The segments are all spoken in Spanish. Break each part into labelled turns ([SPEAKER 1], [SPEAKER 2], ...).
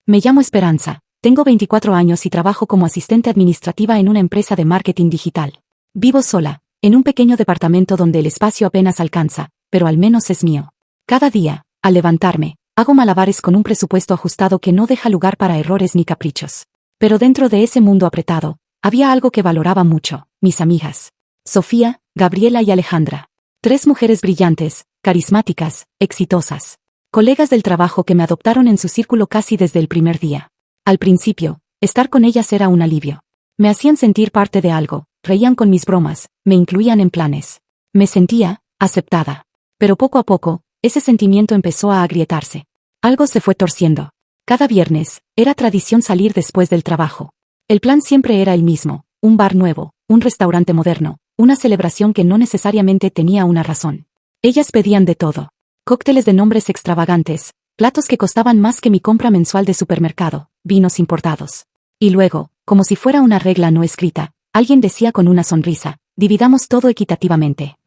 [SPEAKER 1] Me llamo Esperanza, tengo 24 años y trabajo como asistente administrativa en una empresa de marketing digital. Vivo sola, en un pequeño departamento donde el espacio apenas alcanza, pero al menos es mío. Cada día, al levantarme, hago malabares con un presupuesto ajustado que no deja lugar para errores ni caprichos. Pero dentro de ese mundo apretado, había algo que valoraba mucho, mis amigas. Sofía, Gabriela y Alejandra. 3 mujeres brillantes, carismáticas, exitosas. Colegas del trabajo que me adoptaron en su círculo casi desde el primer día. Al principio, estar con ellas era un alivio. Me hacían sentir parte de algo, reían con mis bromas, me incluían en planes. Me sentía aceptada. Pero poco a poco, ese sentimiento empezó a agrietarse. Algo se fue torciendo. Cada viernes, era tradición salir después del trabajo. El plan siempre era el mismo, un bar nuevo, un restaurante moderno, una celebración que no necesariamente tenía una razón. Ellas pedían de todo. Cócteles de nombres extravagantes, platos que costaban más que mi compra mensual de supermercado, vinos importados. Y luego, como si fuera una regla no escrita, alguien decía con una sonrisa, dividamos todo equitativamente.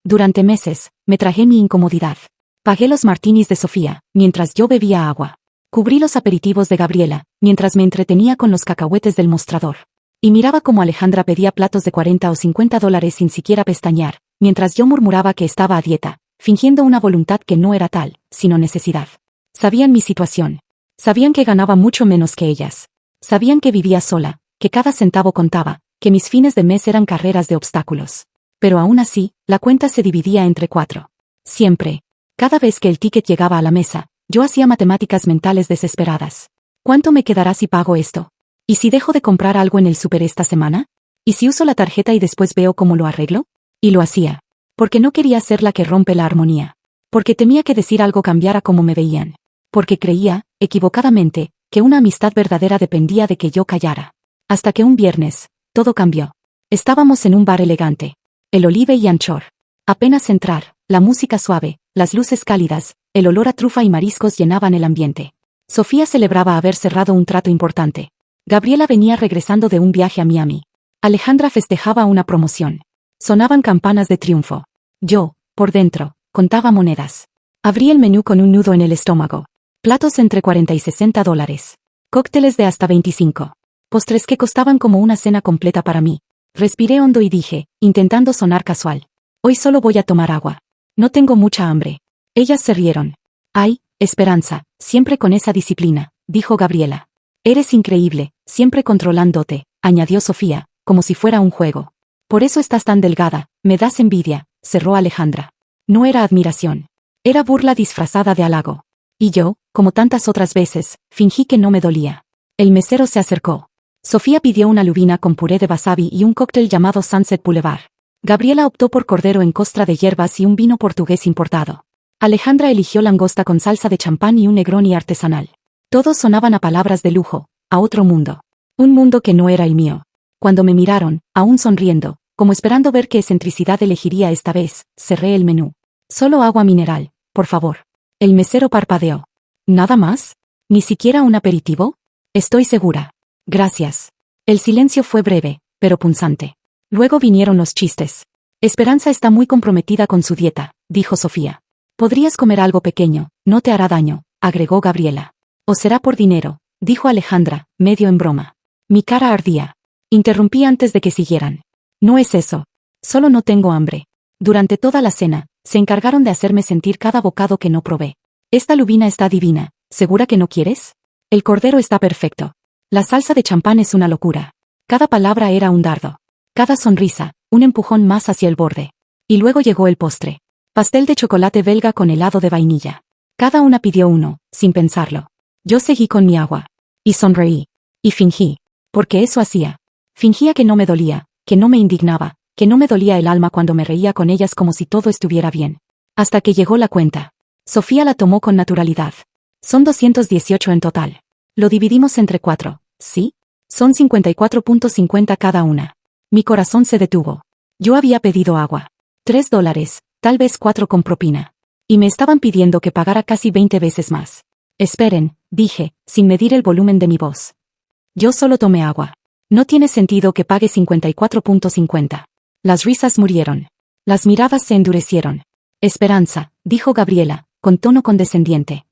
[SPEAKER 1] Durante meses, me tragué mi incomodidad. Pagué los martinis de Sofía, mientras yo bebía agua. Cubrí los aperitivos de Gabriela, mientras me entretenía con los cacahuetes del mostrador. Y miraba cómo Alejandra pedía platos de $40 o $50 sin siquiera pestañear, mientras yo murmuraba que estaba a dieta, fingiendo una voluntad que no era tal, sino necesidad. Sabían mi situación. Sabían que ganaba mucho menos que ellas. Sabían que vivía sola, que cada centavo contaba, que mis fines de mes eran carreras de obstáculos. Pero aún así, la cuenta se dividía entre 4. Siempre. Cada vez que el ticket llegaba a la mesa, yo hacía matemáticas mentales desesperadas. ¿Cuánto me quedará si pago esto? ¿Y si dejo de comprar algo en el súper esta semana? ¿Y si uso la tarjeta y después veo cómo lo arreglo? Y lo hacía. Porque no quería ser la que rompe la armonía. Porque temía que decir algo cambiara cómo me veían. Porque creía, equivocadamente, que una amistad verdadera dependía de que yo callara. Hasta que un viernes, todo cambió. Estábamos en un bar elegante. El Olive y Anchor. Apenas entrar, la música suave, las luces cálidas, el olor a trufa y mariscos llenaban el ambiente. Sofía celebraba haber cerrado un trato importante. Gabriela venía regresando de un viaje a Miami. Alejandra festejaba una promoción. Sonaban campanas de triunfo. Yo, por dentro, contaba monedas. Abrí el menú con un nudo en el estómago. Platos entre $40 y $60. Cócteles de hasta 25. Postres que costaban como una cena completa para mí. Respiré hondo y dije, intentando sonar casual. Hoy solo voy a tomar agua. No tengo mucha hambre. Ellas se rieron. Ay, Esperanza, siempre con esa disciplina, dijo Gabriela. Eres increíble, siempre controlándote, añadió Sofía, como si fuera un juego. Por eso estás tan delgada, me das envidia, cerró Alejandra. No era admiración. Era burla disfrazada de halago. Y yo, como tantas otras veces, fingí que no me dolía. El mesero se acercó. Sofía pidió una lubina con puré de wasabi y un cóctel llamado Sunset Boulevard. Gabriela optó por cordero en costra de hierbas y un vino portugués importado. Alejandra eligió langosta con salsa de champán y un Negroni artesanal. Todos sonaban a palabras de lujo, a otro mundo. Un mundo que no era el mío. Cuando me miraron, aún sonriendo, como esperando ver qué excentricidad elegiría esta vez, cerré el menú. Solo agua mineral, por favor. El mesero parpadeó. ¿Nada más? ¿Ni siquiera un aperitivo? Estoy segura. Gracias. El silencio fue breve, pero punzante. Luego vinieron los chistes. Esperanza está muy comprometida con su dieta, dijo Sofía. Podrías comer algo pequeño, no te hará daño, agregó Gabriela. O será por dinero, dijo Alejandra, medio en broma. Mi cara ardía. Interrumpí antes de que siguieran. No es eso. Solo no tengo hambre. Durante toda la cena, se encargaron de hacerme sentir cada bocado que no probé. Esta lubina está divina, ¿segura que no quieres? El cordero está perfecto. La salsa de champán es una locura. Cada palabra era un dardo. Cada sonrisa, un empujón más hacia el borde. Y luego llegó el postre. Pastel de chocolate belga con helado de vainilla. Cada una pidió uno, sin pensarlo. Yo seguí con mi agua. Y sonreí. Y fingí. Porque eso hacía. Fingía que no me dolía, que no me indignaba, que no me dolía el alma cuando me reía con ellas como si todo estuviera bien. Hasta que llegó la cuenta. Sofía la tomó con naturalidad. Son 218 en total. Lo dividimos entre 4, ¿sí? Son 54.50 cada una. Mi corazón se detuvo. Yo había pedido agua. $3, tal vez 4 con propina. Y me estaban pidiendo que pagara casi 20 veces más. Esperen, dije, sin medir el volumen de mi voz. Yo solo tomé agua. No tiene sentido que pague 54.50. Las risas murieron. Las miradas se endurecieron. Esperanza, dijo Gabriela, con tono condescendiente.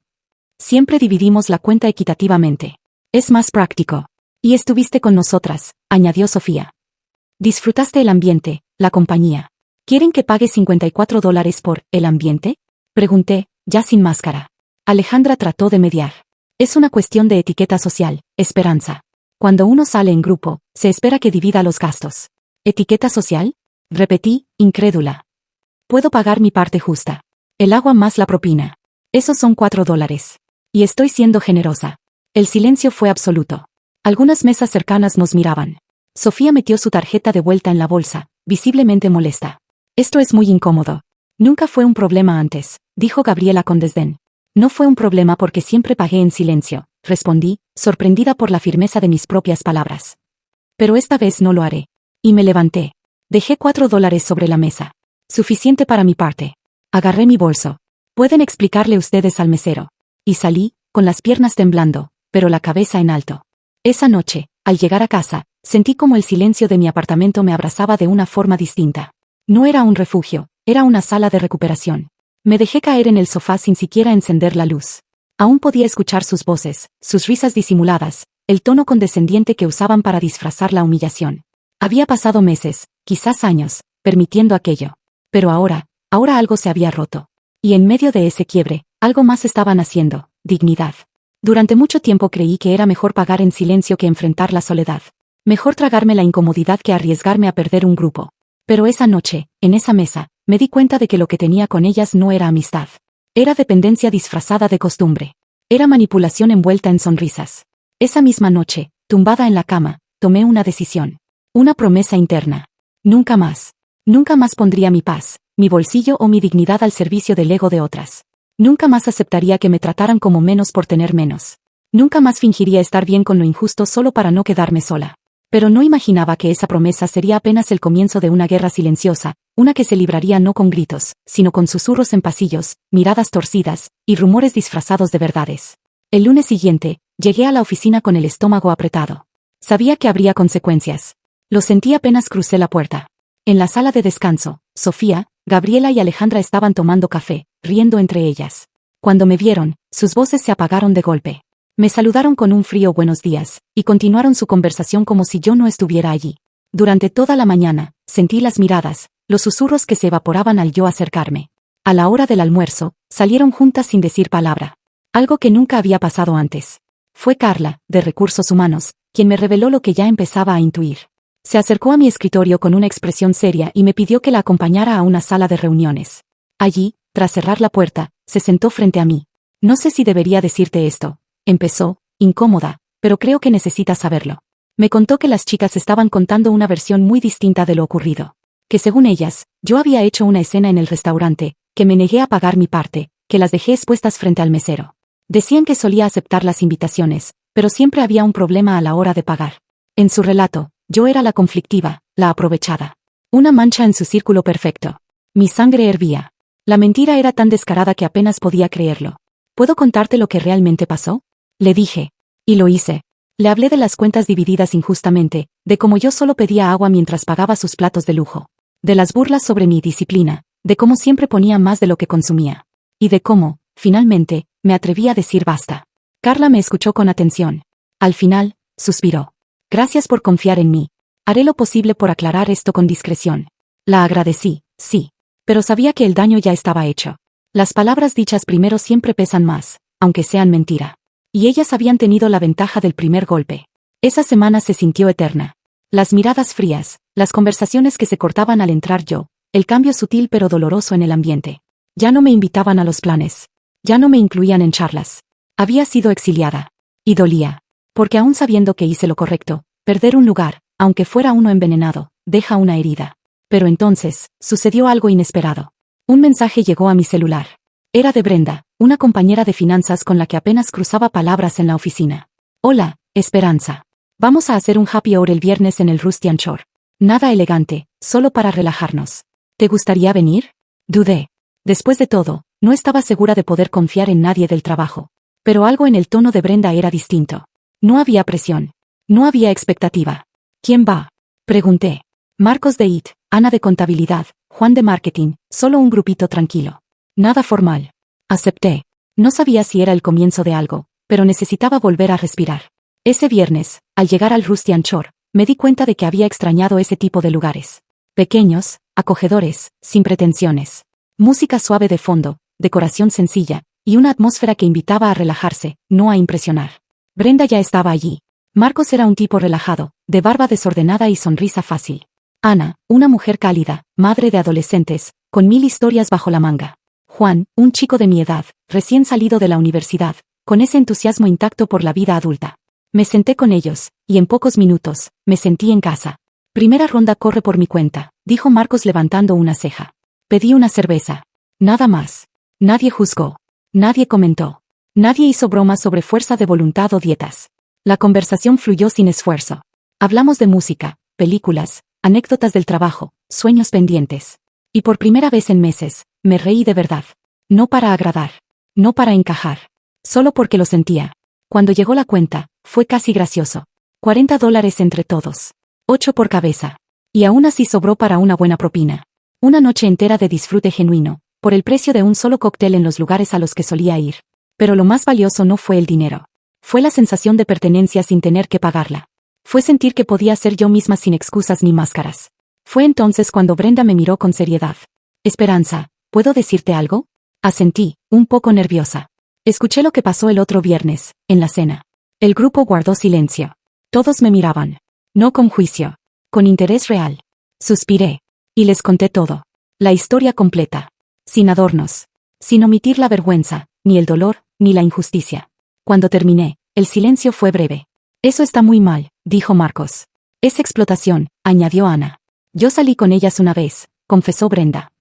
[SPEAKER 1] Siempre dividimos la cuenta equitativamente. Es más práctico. Y estuviste con nosotras, añadió Sofía. Disfrutaste el ambiente, la compañía. ¿Quieren que pague $54 por el ambiente? Pregunté, ya sin máscara. Alejandra trató de mediar. Es una cuestión de etiqueta social, Esperanza. Cuando uno sale en grupo, se espera que divida los gastos. ¿Etiqueta social? Repetí, incrédula. Puedo pagar mi parte justa. El agua más la propina. Esos son $4. Y estoy siendo generosa. El silencio fue absoluto. Algunas mesas cercanas nos miraban. Sofía metió su tarjeta de vuelta en la bolsa, visiblemente molesta. Esto es muy incómodo. Nunca fue un problema antes, dijo Gabriela con desdén. No fue un problema porque siempre pagué en silencio, respondí, sorprendida por la firmeza de mis propias palabras. Pero esta vez no lo haré. Y me levanté. Dejé $4 sobre la mesa. Suficiente para mi parte. Agarré mi bolso. Pueden explicarle ustedes al mesero. Y salí, con las piernas temblando, pero la cabeza en alto. Esa noche, al llegar a casa, sentí como el silencio de mi apartamento me abrazaba de una forma distinta. No era un refugio, era una sala de recuperación. Me dejé caer en el sofá sin siquiera encender la luz. Aún podía escuchar sus voces, sus risas disimuladas, el tono condescendiente que usaban para disfrazar la humillación. Había pasado meses, quizás años, permitiendo aquello. Pero ahora algo se había roto. Y en medio de ese quiebre, algo más estaba naciendo, dignidad. Durante mucho tiempo creí que era mejor pagar en silencio que enfrentar la soledad. Mejor tragarme la incomodidad que arriesgarme a perder un grupo. Pero esa noche, en esa mesa, me di cuenta de que lo que tenía con ellas no era amistad. Era dependencia disfrazada de costumbre. Era manipulación envuelta en sonrisas. Esa misma noche, tumbada en la cama, tomé una decisión. Una promesa interna. Nunca más. Nunca más pondría mi paz, mi bolsillo o mi dignidad al servicio del ego de otras. Nunca más aceptaría que me trataran como menos por tener menos. Nunca más fingiría estar bien con lo injusto solo para no quedarme sola. Pero no imaginaba que esa promesa sería apenas el comienzo de una guerra silenciosa, una que se libraría no con gritos, sino con susurros en pasillos, miradas torcidas, y rumores disfrazados de verdades. El lunes siguiente, llegué a la oficina con el estómago apretado. Sabía que habría consecuencias. Lo sentí apenas crucé la puerta. En la sala de descanso, Sofía, Gabriela y Alejandra estaban tomando café, riendo entre ellas. Cuando me vieron, sus voces se apagaron de golpe. Me saludaron con un frío buenos días, y continuaron su conversación como si yo no estuviera allí. Durante toda la mañana, sentí las miradas, los susurros que se evaporaban al yo acercarme. A la hora del almuerzo, salieron juntas sin decir palabra. Algo que nunca había pasado antes. Fue Carla, de Recursos Humanos, quien me reveló lo que ya empezaba a intuir. Se acercó a mi escritorio con una expresión seria y me pidió que la acompañara a una sala de reuniones. Allí, tras cerrar la puerta, se sentó frente a mí. No sé si debería decirte esto. Empezó, incómoda, pero creo que necesitas saberlo. Me contó que las chicas estaban contando una versión muy distinta de lo ocurrido. Que según ellas, yo había hecho una escena en el restaurante, que me negué a pagar mi parte, que las dejé expuestas frente al mesero. Decían que solía aceptar las invitaciones, pero siempre había un problema a la hora de pagar. En su relato, yo era la conflictiva, la aprovechada. Una mancha en su círculo perfecto. Mi sangre hervía. La mentira era tan descarada que apenas podía creerlo. ¿Puedo contarte lo que realmente pasó? Le dije. Y lo hice. Le hablé de las cuentas divididas injustamente, de cómo yo solo pedía agua mientras pagaba sus platos de lujo. De las burlas sobre mi disciplina, de cómo siempre ponía más de lo que consumía. Y de cómo, finalmente, me atreví a decir basta. Carla me escuchó con atención. Al final, suspiró. Gracias por confiar en mí. Haré lo posible por aclarar esto con discreción. La agradecí, sí. Pero sabía que el daño ya estaba hecho. Las palabras dichas primero siempre pesan más, aunque sean mentira. Y ellas habían tenido la ventaja del primer golpe. Esa semana se sintió eterna. Las miradas frías, las conversaciones que se cortaban al entrar yo, el cambio sutil pero doloroso en el ambiente. Ya no me invitaban a los planes. Ya no me incluían en charlas. Había sido exiliada. Y dolía. Porque aún sabiendo que hice lo correcto, perder un lugar, aunque fuera uno envenenado, deja una herida. Pero entonces, sucedió algo inesperado. Un mensaje llegó a mi celular. Era de Brenda, una compañera de finanzas con la que apenas cruzaba palabras en la oficina. Hola, Esperanza. Vamos a hacer un happy hour el viernes en el Rustian Shore. Nada elegante, solo para relajarnos. ¿Te gustaría venir? Dudé. Después de todo, no estaba segura de poder confiar en nadie del trabajo. Pero algo en el tono de Brenda era distinto. No había presión. No había expectativa. ¿Quién va? Pregunté. Marcos de IT, Ana de Contabilidad, Juan de Marketing, solo un grupito tranquilo. Nada formal. Acepté. No sabía si era el comienzo de algo, pero necesitaba volver a respirar. Ese viernes, al llegar al Rustian Shore, me di cuenta de que había extrañado ese tipo de lugares. Pequeños, acogedores, sin pretensiones. Música suave de fondo, decoración sencilla, y una atmósfera que invitaba a relajarse, no a impresionar. Brenda ya estaba allí. Marcos era un tipo relajado, de barba desordenada y sonrisa fácil. Ana, una mujer cálida, madre de adolescentes, con 1000 historias bajo la manga. Juan, un chico de mi edad, recién salido de la universidad, con ese entusiasmo intacto por la vida adulta. Me senté con ellos, y en pocos minutos, me sentí en casa. Primera ronda corre por mi cuenta, dijo Marcos levantando una ceja. Pedí una cerveza. Nada más. Nadie juzgó. Nadie comentó. Nadie hizo bromas sobre fuerza de voluntad o dietas. La conversación fluyó sin esfuerzo. Hablamos de música, películas, anécdotas del trabajo, sueños pendientes. Y por primera vez en meses, me reí de verdad. No para agradar. No para encajar. Solo porque lo sentía. Cuando llegó la cuenta, fue casi gracioso. $40 entre todos. 8 por cabeza. Y aún así sobró para una buena propina. Una noche entera de disfrute genuino, por el precio de un solo cóctel en los lugares a los que solía ir. Pero lo más valioso no fue el dinero. Fue la sensación de pertenencia sin tener que pagarla. Fue sentir que podía ser yo misma sin excusas ni máscaras. Fue entonces cuando Brenda me miró con seriedad. Esperanza, ¿puedo decirte algo? Asentí, un poco nerviosa. Escuché lo que pasó el otro viernes, en la cena. El grupo guardó silencio. Todos me miraban. No con juicio. Con interés real. Suspiré. Y les conté todo. La historia completa. Sin adornos. Sin omitir la vergüenza, ni el dolor, ni la injusticia. Cuando terminé, el silencio fue breve. Eso está muy mal, dijo Marcos. Es explotación, añadió Ana. Yo salí con ellas una vez, confesó Brenda.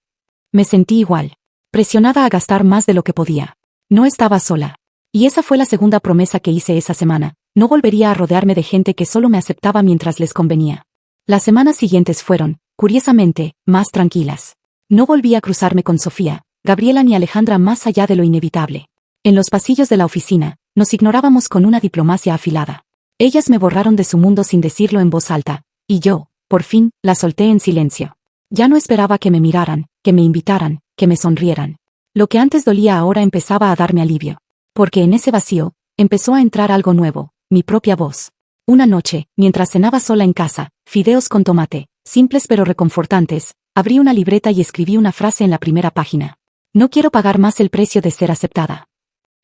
[SPEAKER 1] Me sentí igual. Presionada a gastar más de lo que podía. No estaba sola. Y esa fue la segunda promesa que hice esa semana. No volvería a rodearme de gente que solo me aceptaba mientras les convenía. Las semanas siguientes fueron, curiosamente, más tranquilas. No volví a cruzarme con Sofía, Gabriela ni Alejandra más allá de lo inevitable. En los pasillos de la oficina, nos ignorábamos con una diplomacia afilada. Ellas me borraron de su mundo sin decirlo en voz alta, y yo, por fin, la solté en silencio. Ya no esperaba que me miraran, que me invitaran, que me sonrieran. Lo que antes dolía ahora empezaba a darme alivio. Porque en ese vacío, empezó a entrar algo nuevo, mi propia voz. Una noche, mientras cenaba sola en casa, fideos con tomate, simples pero reconfortantes, abrí una libreta y escribí una frase en la primera página. No quiero pagar más el precio de ser aceptada.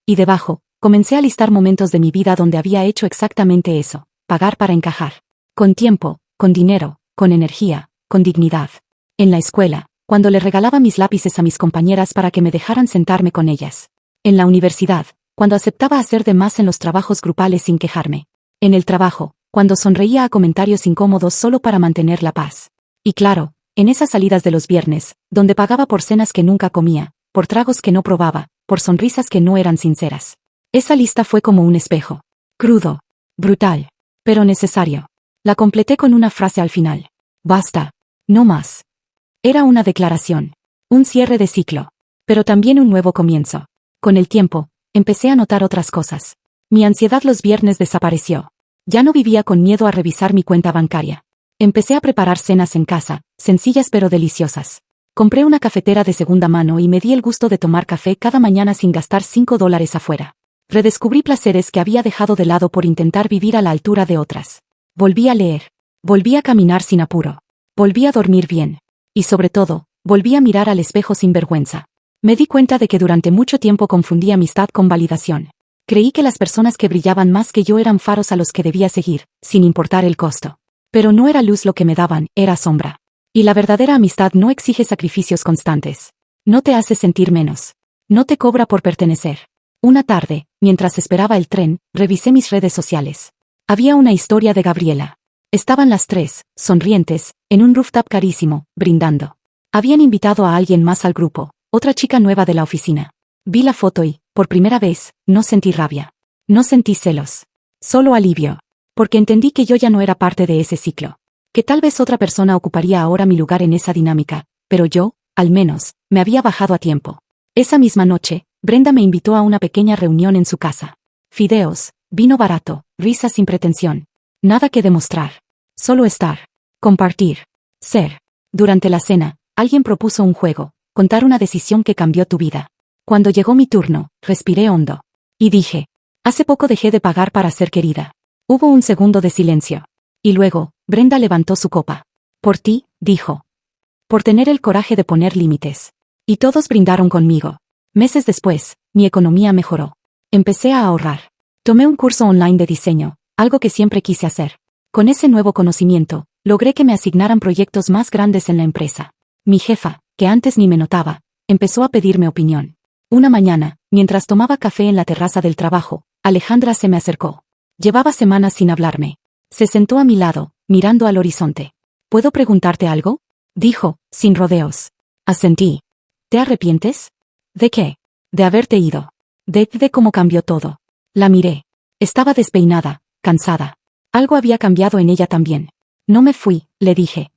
[SPEAKER 1] Y debajo, comencé a listar momentos de mi vida donde había hecho exactamente eso, pagar para encajar. Con tiempo, con dinero, con energía, con dignidad. En la escuela, cuando le regalaba mis lápices a mis compañeras para que me dejaran sentarme con ellas. En la universidad, cuando aceptaba hacer de más en los trabajos grupales sin quejarme. En el trabajo, cuando sonreía a comentarios incómodos solo para mantener la paz. Y claro, en esas salidas de los viernes, donde pagaba por cenas que nunca comía, por tragos que no probaba, por sonrisas que no eran sinceras. Esa lista fue como un espejo. Crudo. Brutal. Pero necesario. La completé con una frase al final. Basta. No más. Era una declaración. Un cierre de ciclo. Pero también un nuevo comienzo. Con el tiempo, empecé a notar otras cosas. Mi ansiedad los viernes desapareció. Ya no vivía con miedo a revisar mi cuenta bancaria. Empecé a preparar cenas en casa, sencillas pero deliciosas. Compré una cafetera de segunda mano y me di el gusto de tomar café cada mañana sin gastar $5 afuera. Redescubrí placeres que había dejado de lado por intentar vivir a la altura de otras. Volví a leer. Volví a caminar sin apuro. Volví a dormir bien. Y sobre todo, volví a mirar al espejo sin vergüenza. Me di cuenta de que durante mucho tiempo confundí amistad con validación. Creí que las personas que brillaban más que yo eran faros a los que debía seguir, sin importar el costo. Pero no era luz lo que me daban, era sombra. Y la verdadera amistad no exige sacrificios constantes. No te hace sentir menos. No te cobra por pertenecer. Una tarde, mientras esperaba el tren, revisé mis redes sociales. Había una historia de Gabriela. Estaban las tres, sonrientes, en un rooftop carísimo, brindando. Habían invitado a alguien más al grupo, otra chica nueva de la oficina. Vi la foto y, por primera vez, no sentí rabia. No sentí celos. Solo alivio. Porque entendí que yo ya no era parte de ese ciclo. Que tal vez otra persona ocuparía ahora mi lugar en esa dinámica, pero yo, al menos, me había bajado a tiempo. Esa misma noche, Brenda me invitó a una pequeña reunión en su casa. Fideos, vino barato, risas sin pretensión. Nada que demostrar. Solo estar. Compartir. Ser. Durante la cena, alguien propuso un juego, contar una decisión que cambió tu vida. Cuando llegó mi turno, respiré hondo. Y dije, hace poco dejé de pagar para ser querida. Hubo un segundo de silencio. Y luego, Brenda levantó su copa. Por ti, dijo. Por tener el coraje de poner límites. Y todos brindaron conmigo. Meses después, mi economía mejoró. Empecé a ahorrar. Tomé un curso online de diseño, algo que siempre quise hacer. Con ese nuevo conocimiento, logré que me asignaran proyectos más grandes en la empresa. Mi jefa, que antes ni me notaba, empezó a pedirme opinión. Una mañana, mientras tomaba café en la terraza del trabajo, Alejandra se me acercó. Llevaba semanas sin hablarme. Se sentó a mi lado, mirando al horizonte. ¿Puedo preguntarte algo? Dijo, sin rodeos. Asentí. ¿Te arrepientes? ¿De qué? De haberte ido. De cómo cambió todo. La miré. Estaba despeinada, cansada. Algo había cambiado en ella también. No me fui, le dije.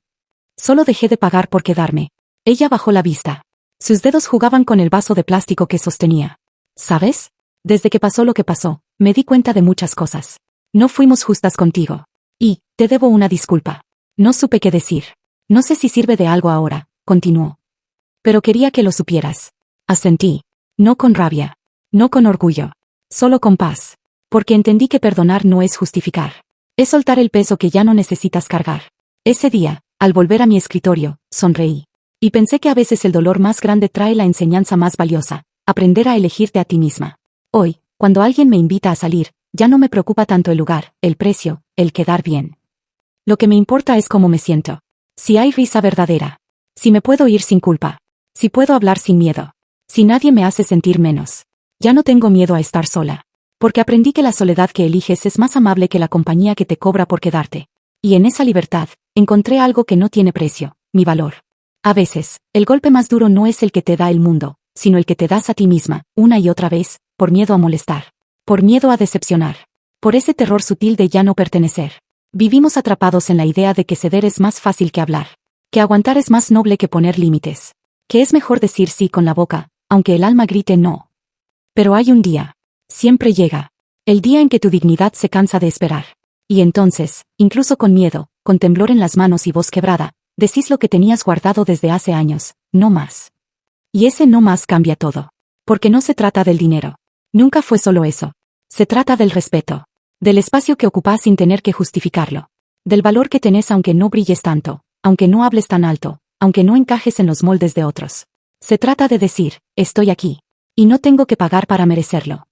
[SPEAKER 1] Solo dejé de pagar por quedarme. Ella bajó la vista. Sus dedos jugaban con el vaso de plástico que sostenía. ¿Sabes? Desde que pasó lo que pasó, me di cuenta de muchas cosas. No fuimos justas contigo. Y, te debo una disculpa. No supe qué decir. No sé si sirve de algo ahora, continuó. Pero quería que lo supieras. Asentí. No con rabia. No con orgullo. Solo con paz. Porque entendí que perdonar no es justificar. Es soltar el peso que ya no necesitas cargar. Ese día, al volver a mi escritorio, sonreí. Y pensé que a veces el dolor más grande trae la enseñanza más valiosa, aprender a elegirte a ti misma. Hoy, cuando alguien me invita a salir, ya no me preocupa tanto el lugar, el precio, el quedar bien. Lo que me importa es cómo me siento. Si hay risa verdadera. Si me puedo ir sin culpa. Si puedo hablar sin miedo. Si nadie me hace sentir menos. Ya no tengo miedo a estar sola. Porque aprendí que la soledad que eliges es más amable que la compañía que te cobra por quedarte. Y en esa libertad, encontré algo que no tiene precio, mi valor. A veces, el golpe más duro no es el que te da el mundo, sino el que te das a ti misma, una y otra vez, por miedo a molestar. Por miedo a decepcionar. Por ese terror sutil de ya no pertenecer. Vivimos atrapados en la idea de que ceder es más fácil que hablar. Que aguantar es más noble que poner límites. Que es mejor decir sí con la boca, aunque el alma grite no. Pero hay un día. Siempre llega. El día en que tu dignidad se cansa de esperar. Y entonces, incluso con miedo, con temblor en las manos y voz quebrada, decís lo que tenías guardado desde hace años, no más. Y ese no más cambia todo. Porque no se trata del dinero. Nunca fue solo eso. Se trata del respeto. Del espacio que ocupas sin tener que justificarlo. Del valor que tenés aunque no brilles tanto, aunque no hables tan alto, aunque no encajes en los moldes de otros. Se trata de decir, estoy aquí. Y no tengo que pagar para merecerlo.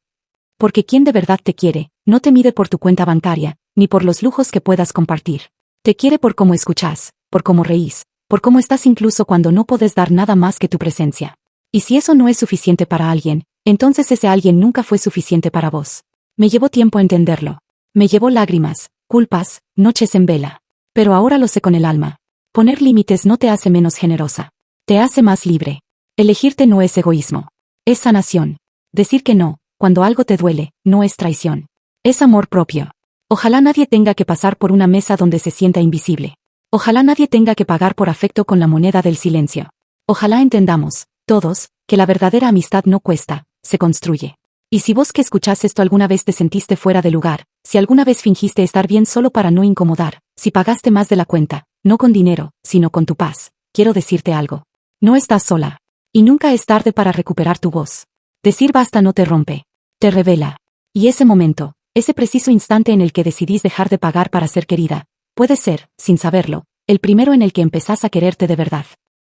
[SPEAKER 1] Porque quien de verdad te quiere, no te mide por tu cuenta bancaria, ni por los lujos que puedas compartir. Te quiere por cómo escuchás, por cómo reís, por cómo estás incluso cuando no podés dar nada más que tu presencia. Y si eso no es suficiente para alguien, entonces ese alguien nunca fue suficiente para vos. Me llevó tiempo entenderlo. Me llevó lágrimas, culpas, noches en vela. Pero ahora lo sé con el alma. Poner límites no te hace menos generosa. Te hace más libre. Elegirte no es egoísmo. Es sanación. Decir que no, cuando algo te duele, no es traición. Es amor propio. Ojalá nadie tenga que pasar por una mesa donde se sienta invisible. Ojalá nadie tenga que pagar por afecto con la moneda del silencio. Ojalá entendamos, todos, que la verdadera amistad no cuesta, se construye. Y si vos que escuchás esto alguna vez te sentiste fuera de lugar, si alguna vez fingiste estar bien solo para no incomodar, si pagaste más de la cuenta, no con dinero, sino con tu paz, quiero decirte algo. No estás sola. Y nunca es tarde para recuperar tu voz. Decir basta no te rompe. Te revela. Y ese momento, ese preciso instante en el que decidís dejar de pagar para ser querida, puede ser, sin saberlo, el primero en el que empezás a quererte de verdad.